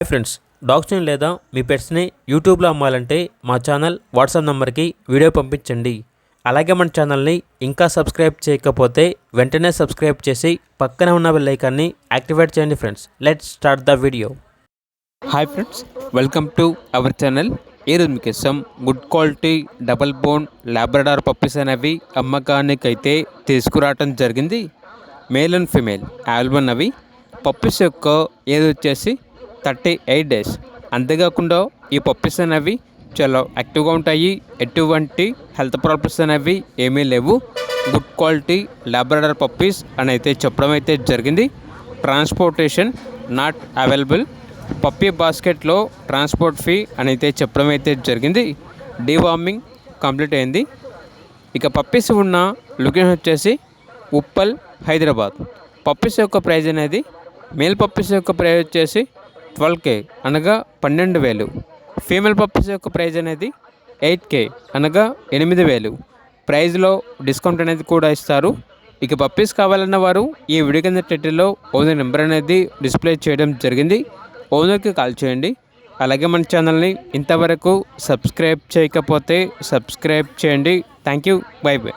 Hi friends, డాగ్స్ని లేదా మీ పెట్స్ని యూట్యూబ్లో అమ్మాలంటే మా ఛానల్ వాట్సాప్ నెంబర్కి వీడియో పంపించండి. అలాగే మన ఛానల్ని ఇంకా సబ్స్క్రైబ్ చేయకపోతే వెంటనే సబ్స్క్రైబ్ చేసి పక్కనే ఉన్న బెల్ ఐకాన్ని యాక్టివేట్ చేయండి. Friends, let's start the video. Hi friends, welcome to our channel. ఈరోజు మీకు ఇస్తాం good quality double bone Labrador puppies అనేవి అమ్మకానికైతే తీసుకురావటం జరిగింది. మేల్ అండ్ ఫిమేల్ ఆల్బన్ అవి పప్పీస్ యొక్క ఏజ్ వచ్చేసి 38 డేస్. అంతేకాకుండా ఈ పప్పీస్ అనేవి చాలా యాక్టివ్గా ఉంటాయి. ఎటువంటి హెల్త్ ప్రాబ్లమ్స్ అనేవి ఏమీ లేవు. గుడ్ క్వాలిటీ లాబ్రడార్ పప్పీస్ అని అయితే చెప్పడం అయితే జరిగింది. Transportation not available. పప్పీ బాస్కెట్లో ట్రాన్స్పోర్ట్ ఫీ అని అయితే చెప్పడం అయితే జరిగింది. డీవార్మింగ్ కంప్లీట్ అయింది. ఇక పప్పీస్ ఉన్న లొకేషన్ వచ్చేసి ఉప్పల్, హైదరాబాద్. పప్పీస్ యొక్క ప్రైజ్ అనేది మేల్ పప్పీస్ యొక్క ప్రైజ్ వచ్చేసి 12K అనగా 12,000. ఫీమేల్ పప్పీస్ యొక్క ప్రైజ్ అనేది 8K అనగా 8,000. ప్రైజ్లో డిస్కౌంట్ అనేది కూడా ఇస్తారు. ఇక పప్పీస్ కావాలన్న వారు ఈ వీడియో కింద టైటిల్లో ఓనర్ నెంబర్ అనేది డిస్ప్లే చేయడం జరిగింది. ఓనర్కి కాల్ చేయండి. అలాగే మన ఛానల్ని ఇంతవరకు సబ్స్క్రైబ్ చేయకపోతే సబ్స్క్రైబ్ చేయండి. Thank you. By by.